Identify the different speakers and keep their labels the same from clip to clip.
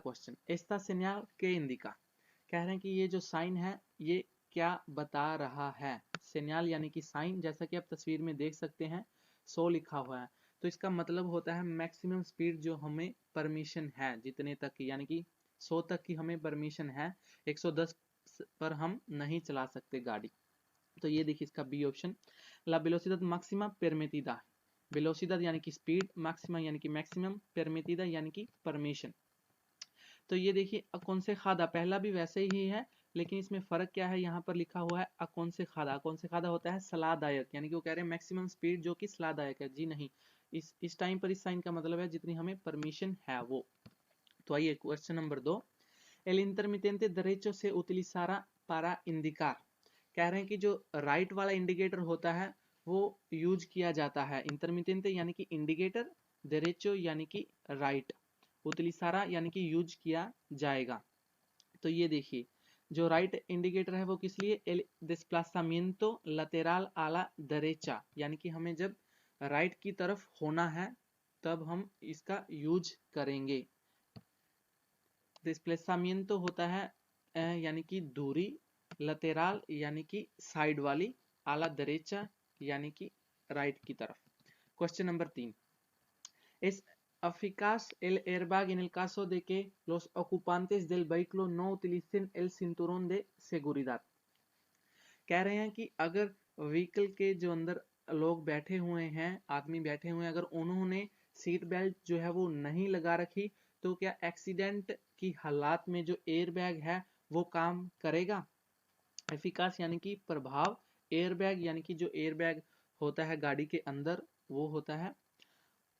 Speaker 1: Question, Esta सेñal के indica, कह रहे हैं कि ये जो साइन है ये क्या बता रहा है। सेñal यानी कि साइन, जैसा कि आप तस्वीर में देख सकते हैं 100 लिखा हुआ है, तो इसका मतलब होता है मैक्सिमम स्पीड जो हमें परमिशन है जितने तक की, यानी कि 100 तक की हमें परमिशन है, 110 पर हम नहीं चला सकते गाड़ी। तो ये देखिए इसका बी ऑप्शन, ला वेलोसिडad máxima permitida, वेलोसिडad यानी कि स्पीड, मैक्सिमा यानी कि मैक्सिमम, परमिटिदा यानी कि परमिशन। तो ये देखिए अकोंसेजादा पहला भी वैसे ही है, लेकिन इसमें फर्क क्या है, यहाँ पर लिखा हुआ है अकोंसेजादा। अकोंसेजादा होता है सलाहदायक, यानी कि वो कह रहे हैं मैक्सिमम स्पीड जो कि सलाहदायक है। जी नहीं, इस टाइम पर इस साइन का मतलब है जितनी हमें परमिशन है वो। तो आइए question number 2, el intermitente derecho se utilizará para indicar, कह रहे हैं कि जो राइट वाला इंडिकेटर होता है वो यूज किया जाता है। इंटरमिटेंट यानी कि इंडिकेटर, derecho यानी कि राइट, utilizará यानी कि यूज किया जाएगा। तो ये देखिए जो राइट इंडिकेटर है वो किस लिए, el desplazamiento lateral a la derecha, यानी कि हमें जब राइट की तरफ होना है तब हम इसका यूज करेंगे। डिस्प्लेसमेंट होता है यानी कि दूरी, लतेराल यानी कि साइड वाली, आला दरेचा यानी कि राइट की तरफ। Question number 3, es eficaz el airbag en el caso de que los ocupantes del vehículo no utilicen el cinturón de seguridad, कह रहे हैं कि अगर व्हीकल के जो अंदर लोग बैठे हुए हैं, आदमी बैठे हुए हैं, अगर उन्होंने सीट बेल्ट जो है वो नहीं लगा रखी तो क्या एक्सीडेंट की हालात में जो एयर बैग है वो काम करेगा। एफिकास यानी कि प्रभाव, एयर बैग यानी कि जो एयर बैग होता है गाड़ी के अंदर वो होता है,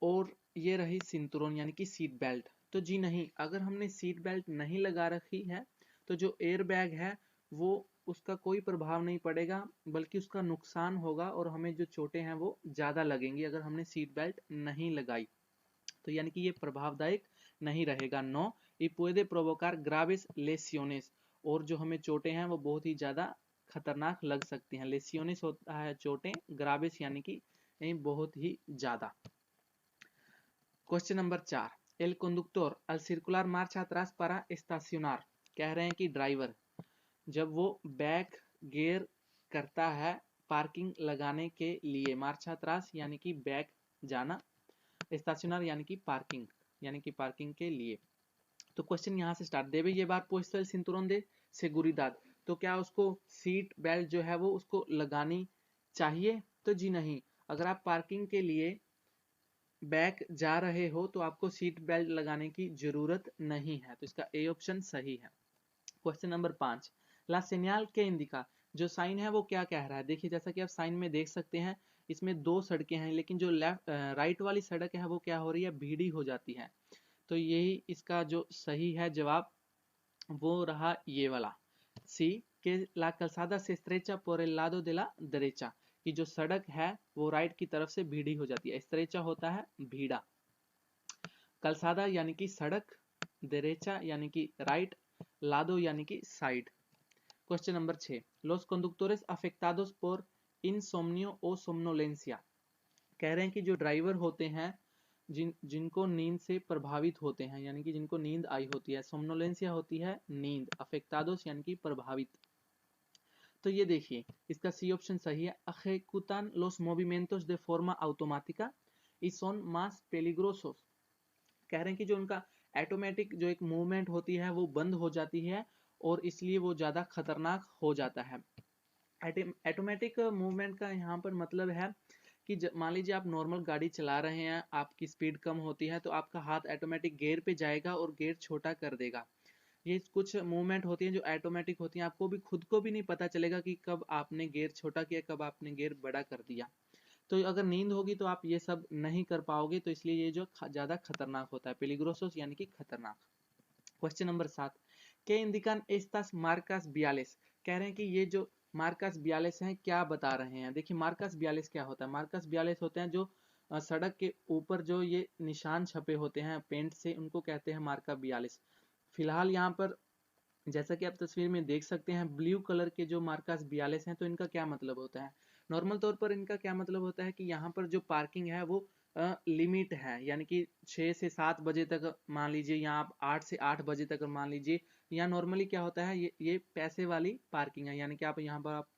Speaker 1: और ये रही सिंतुरोन यानी कि सीट बेल्ट। तो जी नहीं, अगर हमने सीट बेल्ट नहीं लगा रखी है तो जो एयर बैग है वो उसका कोई प्रभाव नहीं पड़ेगा, बल्कि उसका नुकसान होगा और हमें जो चोटें हैं वो ज्यादा लगेंगी अगर हमने सीट बेल्ट नहीं लगाई। तो यानी कि ये प्रभावदायक नहीं रहेगा। नो, y puede provocar graves lesiones, और जो हमें चोटें हैं वो बहुत ही ज्यादा खतरनाक लग सकती हैं। लेसियोनेस होता है चोटें, ग्राविस यानी कि बहुत ही ज्यादा। Question number 4, el conductor al circular marcha atrás para estacionar, कह रहे हैं कि ड्राइवर जब वो बैक गियर करता है पार्किंग लगाने के लिए, मार्चा अत्रास यानी कि बैक जाना, स्टेशनर यानी कि पार्किंग के लिए। तो क्वेश्चन यहाँ से स्टार्ट, देवे ये बार पोस्टल सिंतुरन दे सेगुरिदाद, तो क्या उसको सीट बेल्ट जो है वो उसको लगानी चाहिए। तो जी नहीं, अगर आप पार्किंग के लिए बैक जा रहे हो तो आपको सीट बेल्ट लगाने की जरूरत नहीं है। तो इसका ए ऑप्शन सही है। क्वेश्चन नंबर 5, ला सेñal के इंडिका, जो साइन है वो क्या कह रहा है। देखिए जैसा कि आप साइन में देख सकते हैं इसमें दो सड़कें हैं, लेकिन जो राइट वाली सड़क है वो क्या हो रही है, भीड़ी हो जाती है। तो यही इसका जो सही है जवाब वो रहा ये वाला, सी के ला calzada se estrecha por el lado de la derecha, कि जो सड़क है वो राइट की तरफ से भीड़ी हो जाती है। estrecha होता है भीड़ा, calzada यानी कि सड़क, derecha यानी कि राइट, lado यानी कि side. Question number 6, los conductores afectados por insomnio o somnolencia, कह रहे हैं कि जो ड्राइवर होते हैं जिनको नींद से प्रभावित होते हैं, यानी कि जिनको नींद आई होती है, सोमनोलेंसिया होती है नींद, अफेक्टादोस यानी कि प्रभावित। तो ये देखिए इसका सी ऑप्शन सही है, ejecutan los movimientos de forma automática y son más peligrosos, कह रहे हैं कि जो उनका ऑटोमेटिक जो एक मूवमेंट होती है वो बंद हो जाती है और इसलिए वो ज्यादा खतरनाक हो जाता है। ऑटोमेटिक मूवमेंट का यहाँ पर मतलब है कि मान लीजिए आप नॉर्मल गाड़ी चला रहे हैं, आपकी स्पीड कम होती है तो आपका हाथ ऑटोमेटिक गियर पे जाएगा और गियर छोटा कर देगा। ये कुछ मूवमेंट होती है जो ऑटोमेटिक होती है, आपको भी खुद को भी नहीं पता चलेगा कि कब आपने गियर छोटा किया, कब आपने गियर बड़ा कर दिया। तो अगर नींद होगी तो आप ये सब नहीं कर पाओगे, तो इसलिए ये जो ज्यादा खतरनाक होता है, पेलिग्रोसोस यानी कि खतरनाक। क्वेश्चन नंबर 7, के इंडिकन estas marcas viales, कह रहे हैं कि ये जो मार्कस बियालिस हैं क्या बता रहे हैं। देखिए मार्कस बियालिस क्या होता है, मार्कस बियालिस होते हैं जो सड़क के ऊपर जो ये निशान छपे होते हैं पेंट से, उनको कहते हैं मार्का बियालिस। फिलहाल यहाँ पर जैसा कि आप तस्वीर में देख सकते हैं ब्लू कलर के जो मार्कस बियालिस हैं, तो इनका क्या मतलब होता है। नॉर्मल तौर पर इनका क्या मतलब होता है कि यहाँ पर जो पार्किंग है वो लिमिट है, यानी कि 6 से 7 बजे तक मान लीजिए, या आप 8 से 8 बजे तक मान लीजिए। या नॉर्मली क्या होता है, ये पैसे वाली पार्किंग है, यानी कि आप यहाँ पर आप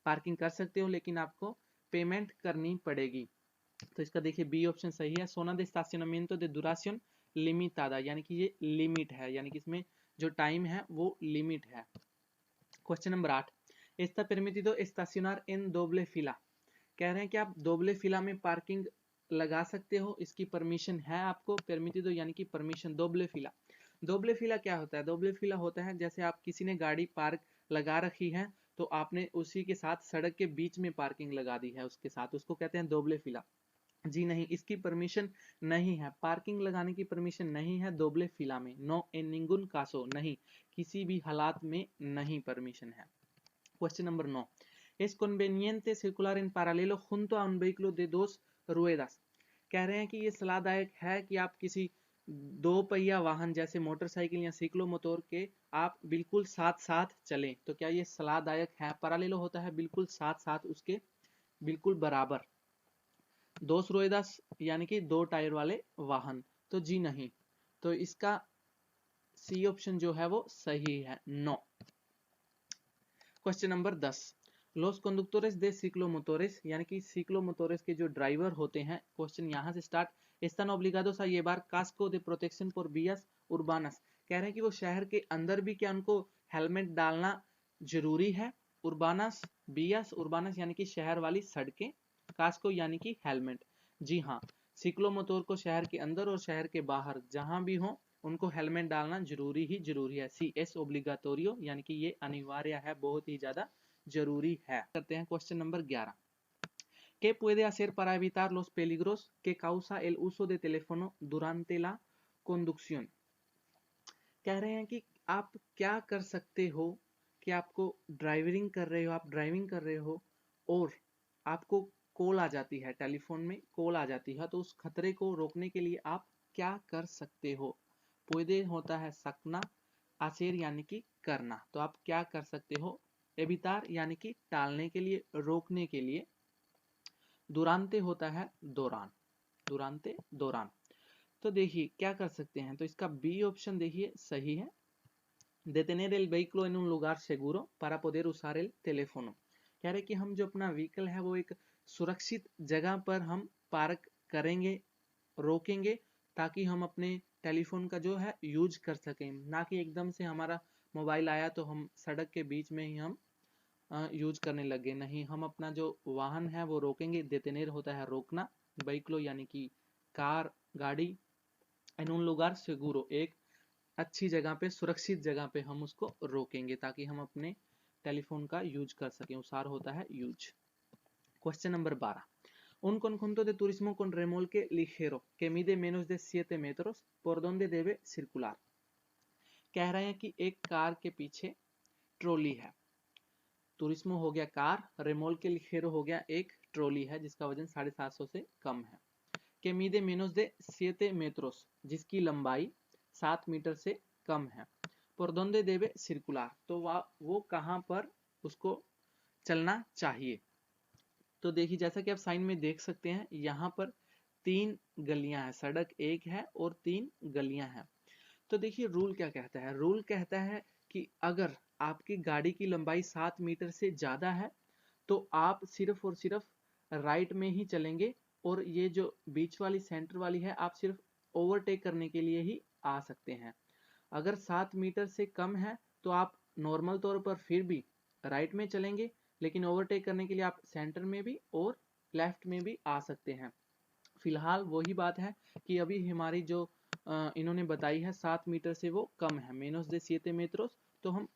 Speaker 1: पार्किंग कर सकते हो लेकिन आपको पेमेंट करनी पड़ेगी। तो इसका देखिए बी ऑप्शन सही है। सोना de estacionamiento de duración limitada, यानी कि ये लिमिट है, यानी कि इसमें जो टाइम है वो लिमिट है। Question number 8, está permitido estacionar en doble fila। कह रहे हैं कि आप दोबले फिला में पार्किंग लगा सकते हो, इसकी परमिशन है आपको। परमिटिडो यानी कि परमिशन। दोबले फिला, दोबले फिला क्या होता है? दोबले फिला होता है जैसे आप किसी ने गाड़ी पार्क लगा रखी है तो आपने उसी के साथ सड़क के बीच में पार्किंग लगा दी है उसके साथ, उसको कहते हैं दोबले फिला। जी नहीं, इसकी परमिशन नहीं है, पार्किंग लगाने की परमिशन नहीं है दोबले फिला में। नो एन निंगुन कासो, नहीं, किसी भी हालात में नहीं परमिशन है। Question number 9, es conveniente circular en paralelo junto a un vehículo de dos ruedas। कह रहे हैं कि ये सलाहदायक है कि आप किसी दो पहिया वाहन जैसे मोटरसाइकिल या साइक्लो मोटर के आप बिल्कुल साथ साथ चलें। तो क्या ये सलाहदायक है? पैरेलल होता है बिल्कुल साथ साथ, उसके बिल्कुल बराबर। दोस रुएदास यानी कि दो टायर वाले वाहन, तो जी नहीं। तो इसका सी ऑप्शन जो है वो सही है, नो। Question number 10, los conductores de ciclomotores, यानी कि ciclomotores के जो ड्राइवर होते हैं, क्वेश्चन यहाँ से start, están obligados a llevar casco de protección por vías urbanas। कह रहे हैं कि वो शहर के अंदर भी क्या उनको हेलमेट डालना जरूरी है? उर्बानस, बीएस उर्बानस यानी कि शहर वाली सड़कें, कास्को यानी कि हेलमेट। जी हाँ, सिक्लोमोटोर को शहर के अंदर और शहर के बाहर जहां भी हो उनको हेलमेट डालना जरूरी ही जरूरी है। सी एस ओब्लिगाटोरियो, यानी कि ये अनिवार्य है, बहुत ही ज्यादा जरूरी है। करते हैं question number 11, ¿Qué puede hacer para evitar los peligros que causa el uso de teléfono durante la conducción? कह रहे हैं कि आप क्या कर सकते हो कि आपको ड्राइविंग कर रहे हो, आप ड्राइविंग कर रहे हो और आपको कॉल आ जाती है, टेलीफोन में कॉल आ जाती है, तो उस खतरे को रोकने के लिए आप क्या कर सकते हो? पुede होता है सकना, आसेर यानी कि करना, तो आप क्या कर सकते हो? एबितार यानी कि टालने के लिए, रोकने के लिए। दुरांते होता है दौरान, दुरांते दौरान। तो देखिए क्या कर सकते हैं, तो इसका बी ऑप्शन देखिए सही है। detener el vehículo en un lugar seguro para poder usar el teléfono। कह रहे कि हम जो अपना व्हीकल है वो एक सुरक्षित जगह पर हम पार्क करेंगे, रोकेंगे, ताकि हम अपने टेलीफोन का जो है यूज कर सकें, ना कि एकदम से हमारा मोबाइल आया तो हम सड़क के बीच में ही हम यूज करने लगे। नहीं, हम अपना जो वाहन है वो रोकेंगे। detener होता है रोकना, व्हीकलो यानी कि कार, गाड़ी, en un lugar seguro एक अच्छी जगह पे, सुरक्षित जगह पे हम उसको रोकेंगे ताकि हम अपने टेलीफोन का यूज कर सकें। उसार होता है use. Question number 12, un conjunto de turismo con remolque ligero que mide menos de 7 metros por donde debe circular। कह रहे हैं कि एक कार के पीछे ट्रॉली है, तुरिस्मो हो गया कार, रेमोल्के लिगेरो हो गया एक ट्रॉली है जिसका वजन 750 से कम है। के मीदे मेनोस दे 7 metros, जिसकी लंबाई 7 मीटर से कम है। por donde debe circular, तो वो कहां पर उसको चलना चाहिए? तो देखिए जैसा कि आप साइन में देख सकते हैं, यहाँ पर 3 गलियां हैं, सड़क एक है और 3 गलियां हैं। तो देखिए रूल क्या कहता है, रूल कहता है कि अगर आपकी गाड़ी की लंबाई 7 मीटर से ज्यादा है तो आप सिर्फ और सिर्फ राइट में ही चलेंगे, और ये जो बीच वाली सेंटर वाली है आप सिर्फ ओवरटेक करने के लिए ही आ सकते हैं। अगर 7 मीटर से कम है तो आप नॉर्मल तौर पर फिर भी राइट में चलेंगे, लेकिन ओवरटेक करने के लिए आप सेंटर में भी और लेफ्ट में भी आ सकते हैं। फिलहाल वही बात है कि अभी हमारी जो इन्होंने बताई है 7 मीटर से वो कम है, मेनोस दे 7 metros, तो हम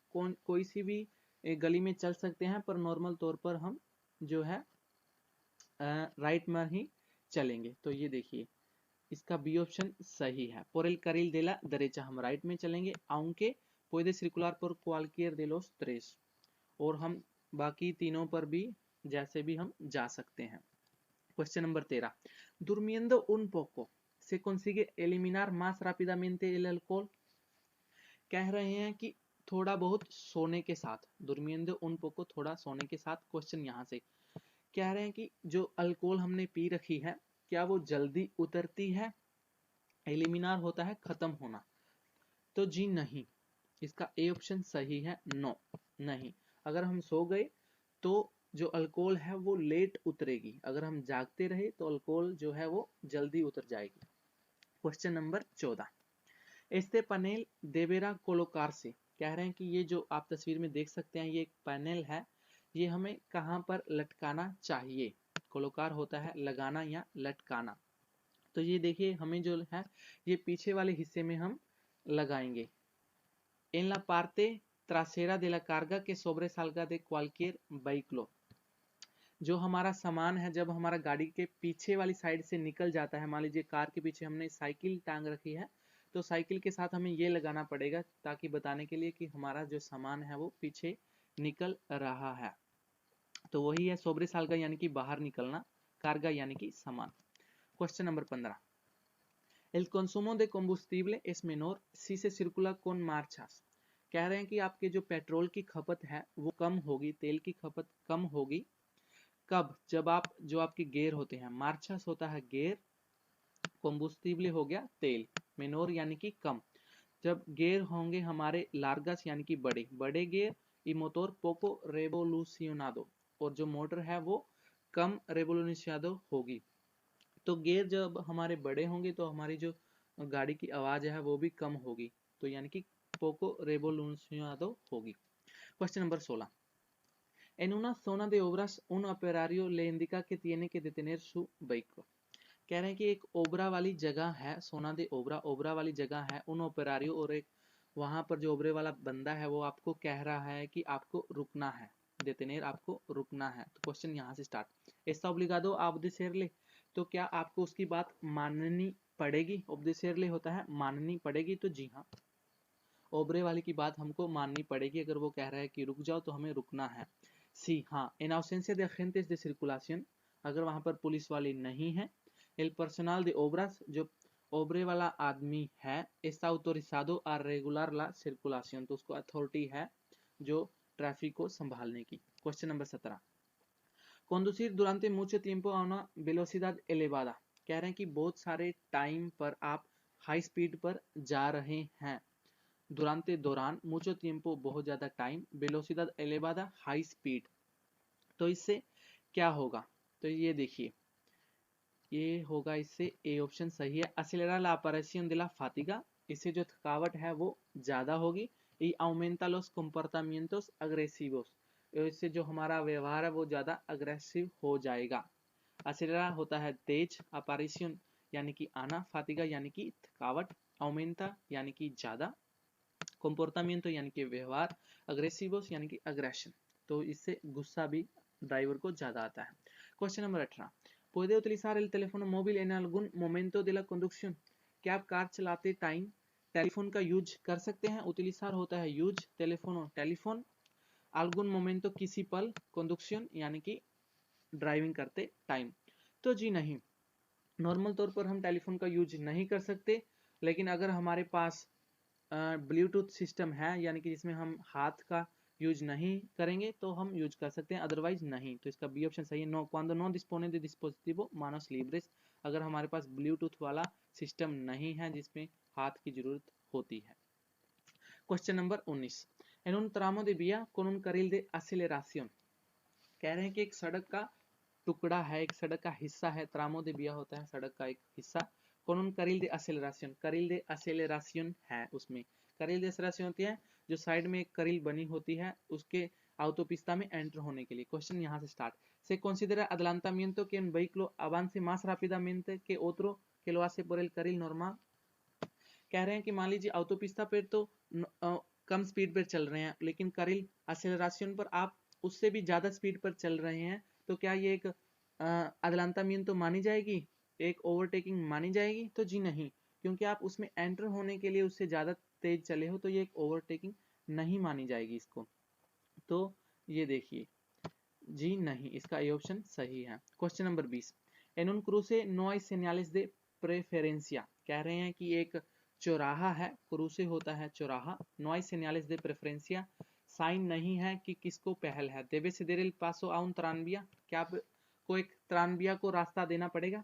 Speaker 1: कोई सी भी गली में चल सकते हैं, पर नॉर्मल तौर पर हम जो है राइट में ही चलेंगे। तो ये देखिए इसका बी ऑप्शन सही है। por el carril de la derecha, हम राइट में चलेंगे, aunque puede circular por cualquier de los tres, और हम बाकी तीनों पर भी जैसे भी हम जा सकते हैं। Question number 13, durmiendo un poco se consigue eliminar más rápidamente el alcohol। कह रहे हैं कि थोड़ा बहुत सोने के साथ, durmiendo un poco थोड़ा सोने के साथ। क्वेश्चन यहाँ से कह रहे हैं कि जो अल्कोहल हमने पी रखी है क्या वो जल्दी उतरती है? एलिमिनार होता है खत्म होना, तो जी नहीं, इसका ए ऑप्शन सही है, नो नहीं। अगर हम सो गए तो जो अल्कोहल है वो लेट उतरेगी, अगर हम जागते रहे तो अल्कोहल जो है वो जल्दी उतर जाएगी। Question number 14, este panel deberá colocarse, कह रहे हैं कि ये जो आप तस्वीर में देख सकते हैं ये एक पैनल है, ये हमें कहां पर लटकाना चाहिए? कोलोकार होता है लगाना या लटकाना, तो ये देखिए हमें जो है ये पीछे वाले हिस्से में हम लगाएंगे। En la parte trasera de la carga que sobresalga de cualquier vehículo, जो हमारा सामान है जब हमारा गाड़ी के पीछे वाली साइड से निकल जाता है, मान लीजिए कार के पीछे हमने साइकिल टांग रखी है, तो साइकिल के साथ हमें ये लगाना पड़ेगा ताकि बताने के लिए कि हमारा जो सामान है वो पीछे निकल रहा है, तो वही है सोब्रे साल का यानी कि बाहर निकलना, कार्गा यानी कि सामान। Question number 15, El consumo de combustible es menor si se circula con marchas, कह रहे हैं कि आपके जो पेट्रोल की खपत है वो कम होगी, तेल की खपत कम होगी कब? जब आप जो आपके गियर होते हैं, मार्चस होता है गियर, कॉम्बुस्टिबल हो गया तेल, मेनोर यानी कि कम, जब गियर होंगे हमारे लार्गस यानी कि बड़े बड़े गियर, ई मोटर पोको रेवोल्यूशनादो, और जो मोटर है वो कम रेवोल्यूशनादो होगी। तो गियर जब हमारे बड़े होंगे तो हमारी जो गाड़ी की आवाज है वो भी कम होगी, तो यानी कि पोको रेवोल्यूशनादो होगी। Question number 16, En una zona de obras, un operario le indica que tiene que detener su vehículo, कह रहे हैं कि एक ओबरा वाली जगह है, सोना दे ओबरा, ओबरा वाली जगह है, उन ओपेरारियो, और एक वहां पर जो ओबरे वाला बंदा है वो आपको कह रहा है कि आपको रुकना है, देतेनेर आपको रुकना है। तो क्वेश्चन यहाँ से स्टार्ट, एस्ता ओब्लिगादो आ ओबेदेसेरले, तो क्या आपको उसकी बात माननी पड़ेगी? ओबेदेसेरले होता है माननी पड़ेगी, तो जी हाँ, ओबरे वाले की बात हमको माननी पड़ेगी, अगर वो कह रहा है कि रुक जाओ तो हमें रुकना है। सी हाँ, en ausencia de agentes de circulación, अगर वहां पर पुलिस वाले नहीं है, el personal de obras, जो ओबरे वाला आदमी है, está autorizado a regular la circulación, तो उसको अथॉरिटी है जो ट्रैफिक को संभालने की। Question number 17, conducir durante mucho tiempo a una velocidad elevada, कह रहे हैं कि बहुत सारे टाइम पर आप हाई स्पीड पर जा रहे हैं, दुरांते दौरान, मुचो tiempo बहुत ज्यादा टाइम, वेलोसिडad elevada हाई स्पीड, तो इससे क्या होगा? तो ये देखिए, ये होगा इससे ए ऑप्शन सही है, acelerar la aparición de la fatiga, इससे जो थकावट है वो ज्यादा होगी, y aumenta los comportamientos agresivos, इससे जो हमारा व्यवहार है वो ज्यादा अग्रेसिव हो जाएगा। acelerar होता है तेज, apparición यानी कि आना, fatiga यानी कि थकावट, aumenta यानी कि ज्यादा, comportamiento यानी कि व्यवहार, अग्रेसिवोस यानी कि अग्रेशन, तो इससे गुस्सा भी ड्राइवर को ज्यादा आता है। Question number 18, puede utilizar el teléfono móvil en algún momento de la conducción, क्या आप कार चलाते टाइम टेलीफोन का यूज कर सकते हैं? उतिलिसार होता है यूज, टेलीफोनो टेलीफोन, algún momento किसी पल, conducción यानी कि ड्राइविंग करते टाइम, तो जी नहीं, नॉर्मल तौर पर हम टेलीफोन का यूज नहीं कर सकते, लेकिन अगर हमारे पास ब्लूटूथ सिस्टम है यानी कि जिसमें हम हाथ का यूज नहीं करेंगे तो हम यूज कर सकते हैं, अदरवाइज नहीं, तो इसका बी ऑप्शन सही है, no cuando no dispone de dispositivo manos libres, अगर हमारे पास ब्लूटूथ वाला सिस्टम नहीं है जिसमें हाथ की जरूरत होती है। Question number 19, en un tramo de vía con un carril de aceleración, कह रहे हैं कि एक सड़क का टुकड़ा है, एक सड़क का हिस्सा है, ट्रामो दे बिया होता है सड़क का एक हिस्सा, con un carril de aceleración, carril de aceleración है उसमें, carril de aceleración होती है जो साइड में एक करील बनी होती है उसके autopista में एंटर होने के लिए। क्वेश्चन यहाँ से start, se considera adelantamiento que un vehículo avance más rápidamente que otro que lo hace por el carril normal, कह रहे हैं कि मान लीजिए autopista पर तो कम स्पीड पर चल रहे हैं, लेकिन carril acceleration पर आप उससे भी ज्यादा स्पीड पर चल रहे हैं, तो क्या ये एक अदलांतामिento मानी जाएगी, एक ओवरटेकिंग मानी जाएगी? तो जी नहीं, क्योंकि आप उसमें एंटर होने के लिए उससे ज्यादा तेज चले हो, तो ये एक ओवरटेकिंग नहीं मानी जाएगी इसको, तो ये देखिए जी नहीं, इसका ए ऑप्शन सही है। Question number 20, en un cruce no hay señales de preferencia, कह रहे हैं कि एक चौराहा है, क्रूसे होता है चौराहा, no hay señales de preferencia, sign नहीं है कि किसको पहल है, debe ceder el paso a un tranvía, क्या आपको एक ट्रांबिया को रास्ता देना पड़ेगा?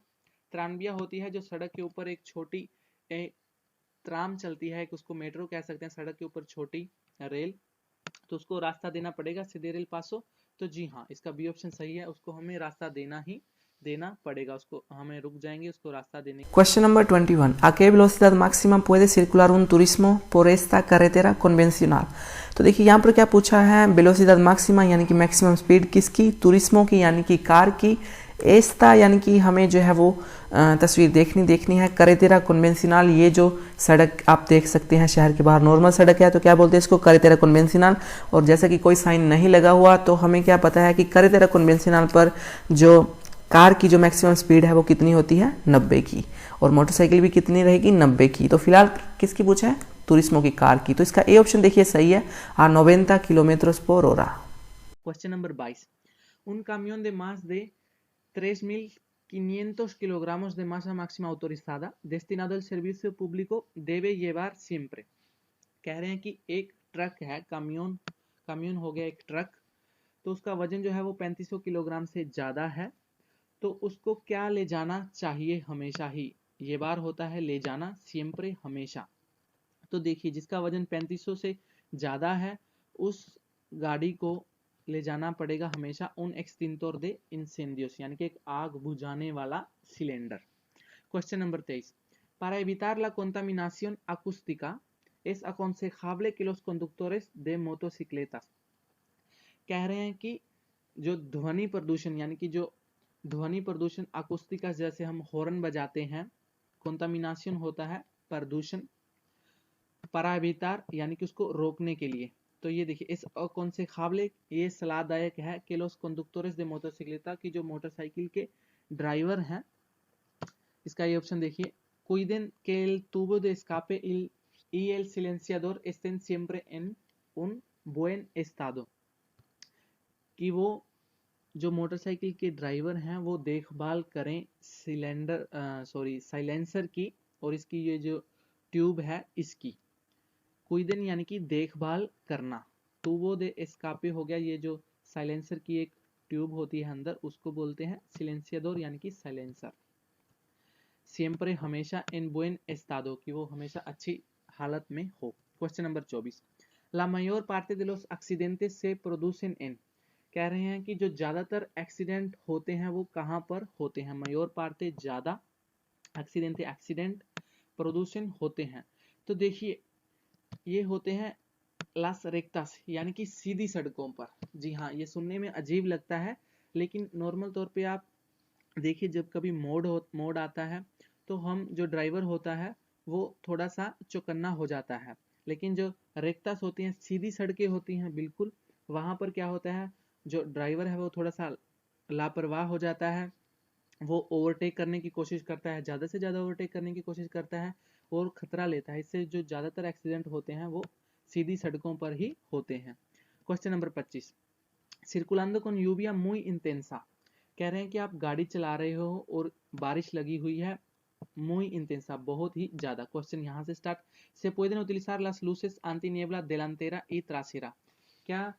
Speaker 1: ट्रानविया होती है जो सड़क के ऊपर एक छोटी ट्राम चलती है, एक उसको मेट्रो कह सकते हैं, सड़क के ऊपर छोटी रेल, तो उसको रास्ता देना पड़ेगा सीधे रेल पासो। तो जी हाँ, इसका बी ऑप्शन सही है, उसको हमें रास्ता देना पड़ेगा, उसको हमें रुक जाएंगे उसको रास्ता देने।
Speaker 2: Question number 21. ¿A qué velocidad máxima puede circular un turismo por esta carretera convencional? तो देखिए यहाँ पर क्या पूछा है, वेलोसिटी मैक्सिमा यानी कि मैक्सिमम स्पीड किसकी, टूरिस्मो की यानी कि कार की, एस्ता यानी कि हमें जो है वो तस्वीर देखनी है, करेतेरा कन्वेंशनल ये जो सड़क आप देख सकते हैं शहर के बाहर नॉर्मल सड़क है तो क्या बोलते हैं इसको, करेतेरा कन्वेंशनल। और जैसा कि कोई साइन नहीं लगा हुआ तो हमें क्या पता है कि करेतेरा कन्वेंशनल पर जो कार की जो मैक्सिमम स्पीड है वो कितनी होती है, 90 की, और मोटरसाइकिल भी कितनी रहेगी, 90 की। तो फिलहाल किसकी पूछा है, टूरिस्मो की कार की, तो इसका ए ऑप्शन देखिए सही है, आ 90 kilometre por hora।
Speaker 1: Question number 22. Un camión de más de 3.500 kilogramos de masa máxima autorizada destinado al servicio público debe llevar siempre. कह रहे हैं कि एक ट्रक है, कामियोन हो गया एक ट्रक, तो उसका वजन जो है वो 3500 किलोग्राम से ज़्यादा है, तो उसको क्या ले जाना चाहिए हमेशा ही, ये बार होता है ले जाना, सिएम्प्रे हमेशा। तो देखिए जिसका वजन 3500 से ज़्यादा है उस गाड़ी को ले जाना पड़ेगा हमेशा उन एक्सटिंक्टर दे इंसेंडियोस, यानी कि एक आग बुझाने वाला cylinder. Question number 23. Para evitar la contaminación acústica es aconsejable que los conductores de motocicletas, कह रहे हैं कि जो ध्वनि प्रदूषण यानी कि जो ध्वनि प्रदूषण अकुस्तिका, जैसे हम हॉर्न बजाते हैं, कंटामिनेशन होता है प्रदूषण, परावितार यानी कि उसको रोकने के लिए। तो ये देखिए इस कौन से खाबले ये सलाहदायक है कि los conductores de motocicleta की जो मोटरसाइकिल के ड्राइवर हैं, इसका ये ऑप्शन देखिए, cuiden que el tubo de escape y el silenciador estén siempre en un buen estado, कि वो जो मोटरसाइकिल के ड्राइवर हैं वो देखभाल करें साइलेंसर की और इसकी ये जो ट्यूब है इसकी। कुइदन यानी कि देखभाल करना, टूबो दे एस्कापे हो गया, ये जो साइलेंसर की एक ट्यूब होती है अंदर उसको बोलते हैं सिलेंसियाडोर यानी कि साइलेंसर। सिएम्प्रे हमेशा, इन बुएन एस्तादो कि वो हमेशा अच्छी हालत में हो। Question number 24. La mayor parte de los accidentes se producen en, कह रहे हैं कि जो ज्यादातर एक्सीडेंट होते हैं वो कहाँ पर होते हैं, mayor parte ज्यादा, एक्सीडेंट प्रोड्यूसन होते हैं। तो देखिए ये होते हैं लास रेक्टास यानी कि सीधी सड़कों पर। जी हाँ, ये सुनने में अजीब लगता है लेकिन नॉर्मल तौर पे आप देखिए जब कभी मोड आता है तो हम जो ड्राइवर होता है वो थोड़ा सा चौकन्ना हो जाता है, लेकिन जो रेक्टास होती हैं सीधी सड़कें होती हैं बिल्कुल, वहां पर क्या होता है जो ड्राइवर है वो थोड़ा सा लापरवाह हो जाता है, वो ओवरटेक करने की कोशिश करता है, ज़्यादा से ज़्यादा ओवरटेक करने की कोशिश करता है और खतरा लेता है। इससे जो ज़्यादातर एक्सीडेंट होते हैं वो सीधी सड़कों पर ही होते हैं। Question number 25. Circulando con lluvia muy intensa, कह रहे हैं कि आप गाड़ी चला रहे हो और बारिश लगी हुई है, muy intensa बहुत ही ज़्यादा। क्वेश्चन यहाँ से start, se pueden utilizar las luces antiniebla delantera y trasera, क्या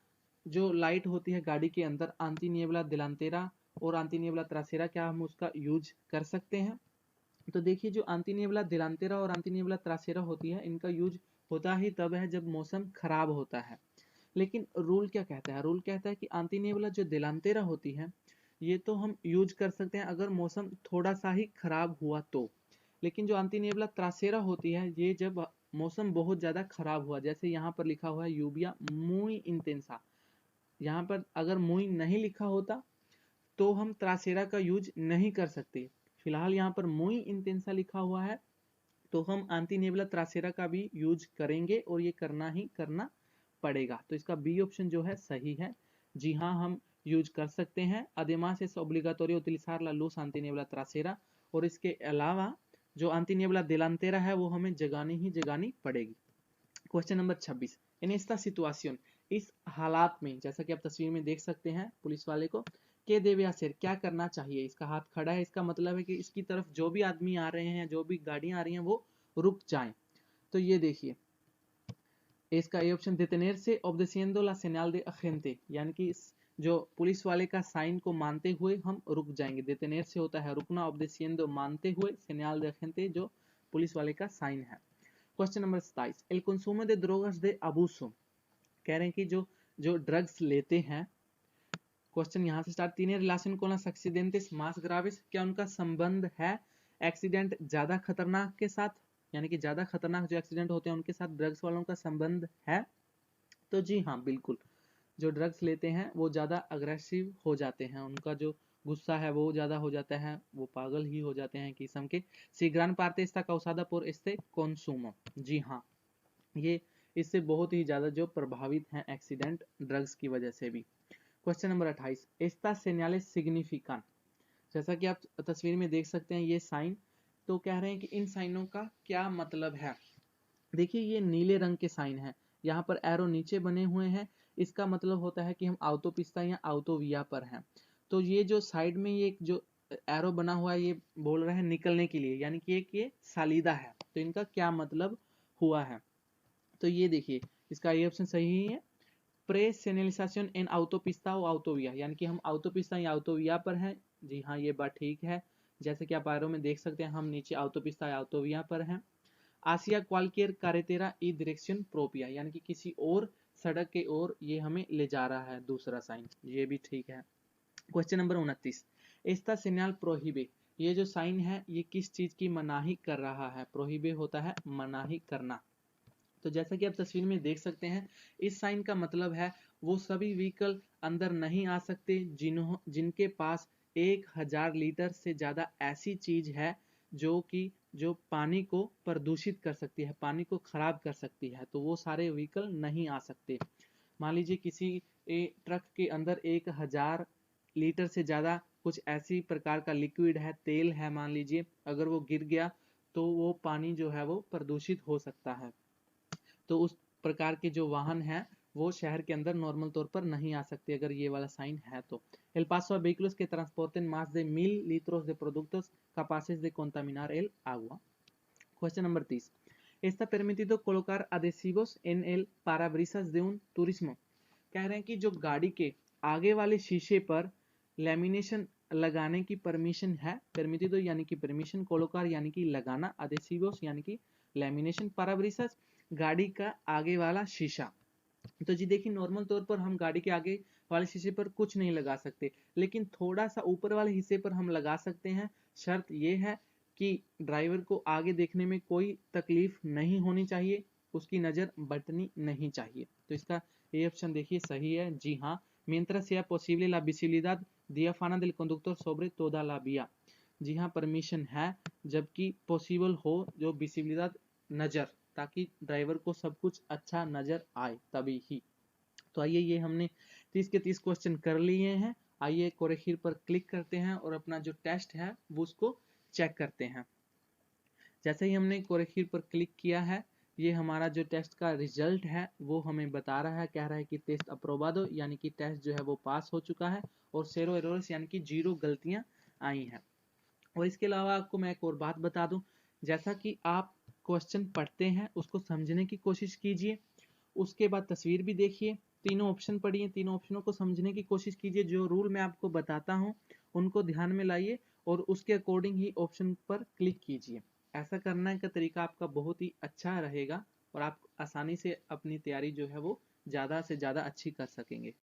Speaker 1: जो लाइट होती है गाड़ी के अंदर antiniebla delantera और antiniebla trasera, क्या हम उसका यूज कर सकते हैं? तो देखिए जो antiniebla delantera और antiniebla trasera होती है इनका यूज होता ही तब है जब मौसम खराब होता है, लेकिन रूल क्या कहता है, रूल कहता है कि antiniebla जो delantera होती है ये तो हम यूज कर सकते हैं अगर मौसम थोड़ा सा ही खराब हुआ तो, लेकिन जो antiniebla trasera होती है ये जब मौसम बहुत ज्यादा खराब हुआ, जैसे यहाँ पर लिखा हुआ है lluvia muy intensa, यहाँ पर अगर muy नहीं लिखा होता तो हम त्रासेरा का यूज नहीं कर सकते, फिलहाल यहाँ पर muy intensa लिखा हुआ है तो हम antiniebla trasera का भी यूज करेंगे और ये करना ही करना पड़ेगा। तो इसका बी ऑप्शन जो है सही है, जी हाँ हम यूज कर सकते हैं। además es obligatorio utilizar la luz antiniebla trasera, और इसके अलावा जो antiniebla delantera है वो हमें जगानी ही जगानी पड़ेगी। Question number 26. इन esta situación, इस हालात में, जैसा कि आप तस्वीर में देख सकते हैं पुलिस वाले को, के देवे हासिर क्या करना चाहिए, इसका हाथ खड़ा है, इसका मतलब है कि इसकी तरफ जो भी आदमी आ रहे हैं जो भी गाड़ियां आ रही हैं वो रुक जाएं। तो ये देखिए इसका ये option detenerse obedeciendo la señal de agente, यानी कि जो पुलिस वाले का साइन को मानते हुए हम रुक जाएंगे। देतेनेर से होता है रुकना, ऑब्देसिएंदो मानते हुए, सेñal de gente जो पुलिस वाले का साइन है। Question number 27, el consumo de drogas de abuso, कह रहे हैं कि जो ड्रग्स लेते हैं, क्वेश्चन यहाँ से start, tiene relación con los accidentes más graves, क्या उनका संबंध है एक्सीडेंट ज्यादा खतरनाक के साथ, यानी कि ज्यादा खतरनाक जो एक्सीडेंट होते हैं उनके साथ ड्रग्स वालों का संबंध है? तो जी हाँ, बिल्कुल, जो ड्रग्स लेते हैं वो ज़्यादा अग्रेसिव हो जाते हैं, उनका जो गुस्सा है वो ज़्यादा हो जाता है, वो पागल ही हो जाते हैं किस्म के। Si gran parte está causada por este consumo, जी हाँ, ये इससे बहुत ही ज़्यादा जो प्रभावित हैं एक्सीडेंट ड्रग्स की वजह से भी। Question number 28, estas señales significan, जैसा कि आप तस्वीर में देख सकते हैं ये साइन, तो कह रहे हैं कि इन साइनों का क्या मतलब है। देखिए ये नीले रंग के साइन है, यहाँ पर एरो नीचे बने हुए हैं, इसका मतलब होता है कि हम autopista या autovia पर हैं। तो ये जो साइड में ये जो एरो बना हुआ है ये बोल रहे हैं निकलने के लिए, यानी कि ये सालीदा है, तो इनका क्या मतलब हुआ है। तो ये देखिए इसका ये ऑप्शन सही है, प्रे सेनिलाइजेशन इन autopista और autovia, यानी कि हम autopista या autovia पर हैं। जी हाँ, ये बात ठीक है, जैसे कि आप एरो में देख सकते हैं हम नीचे autopista या autovia पर हैं। आसिया क्वालकेर कारेतेरा ई डायरेक्शन प्रोपिया, यानी कि किसी और सड़क के ओर ये हमें ले जा रहा है, दूसरा साइन, ये भी ठीक है। क्वेश्चन नंबर 29, एस्ता सेñal प्रोहिबे, ये जो साइन है ये किस चीज की मनाही कर रहा है? प्रोहिबे होता है मनाही करना। तो जैसा कि आप तस्वीर में देख सकते हैं इस साइन का मतलब है वो सभी व्हीकल अंदर नहीं आ सकते जिनके पास 1000 लीटर से ज्यादा ऐसी चीज है जो पानी को प्रदूषित कर सकती है, पानी को खराब कर सकती है, तो वो सारे व्हीकल नहीं आ सकते। मान लीजिए किसी ट्रक के अंदर 1000 लीटर से ज़्यादा कुछ ऐसी प्रकार का लिक्विड है, तेल है मान लीजिए, अगर वो गिर गया तो वो पानी जो है वो प्रदूषित हो सकता है। तो उस प्रकार के जो वाहन हैं वो शहर के अंदर नॉर्मल तौर पर नहीं आ सकते अगर ये वाला साइन है तो। El paso a vehículos que transporten más de 1000 litros de productos capaces de contaminar el agua. Question number 30. Está permitido colocar adhesivos en el parabrisas de un turismo. कह रहे हैं कि जो गाड़ी के आगे वाले शीशे पर लेमिनेशन लगाने की परमिशन है, परमिटिdo यानी कि परमिशन, कोलोकार यानी कि लगाना, adhesivos यानी कि लेमिनेशन, parabrisas गाड़ी का आगे वाला शीशा। तो जी देखिए नॉर्मल तौर पर हम गाड़ी के आगे वाले शीशे पर कुछ नहीं लगा सकते, लेकिन थोड़ा सा ऊपर वाले हिस्से पर हम लगा सकते हैं। शर्त ये है कि ड्राइवर को आगे देखने में कोई तकलीफ नहीं होनी चाहिए, उसकी नज़र बटनी नहीं चाहिए। तो इसका ये ऑप्शन देखिए सही है, जी हाँ, mientras sea posible la visibilidad diáfana del conductor sobre toda la vía, जी हाँ परमिशन है जबकि पॉसिबल हो जो विजिबिलिटी नज़र, ताकि ड्राइवर को सब कुछ अच्छा नज़र आए तभी ही। तो आइए ये हमने 30 के 30 क्वेश्चन कर लिए हैं, आइए कोरेखीर पर क्लिक करते हैं और अपना जो टेस्ट है वो उसको चेक करते हैं। जैसे ही हमने कोरेखीर पर क्लिक किया है ये हमारा जो टेस्ट का रिजल्ट है वो हमें बता रहा है, कह रहा है कि टेस्ट अप्रोबादो, यानी कि टेस्ट जो है वो पास हो चुका है, और सेरो एरर्स यानी कि 0 गलतियां आई हैं। और इसके अलावा आपको मैं एक और बात बता दूं, जैसा कि आप क्वेश्चन पढ़ते हैं उसको समझने की कोशिश कीजिए, उसके बाद तस्वीर भी देखिए, तीनों ऑप्शन पढ़िए, तीनों ऑप्शनों को समझने की कोशिश कीजिए, जो रूल मैं आपको बताता हूँ उनको ध्यान में लाइए और उसके अकॉर्डिंग ही ऑप्शन पर क्लिक कीजिए। ऐसा करने का तरीका आपका बहुत ही अच्छा रहेगा और आप आसानी से अपनी तैयारी जो है वो ज़्यादा से ज़्यादा अच्छी कर सकेंगे।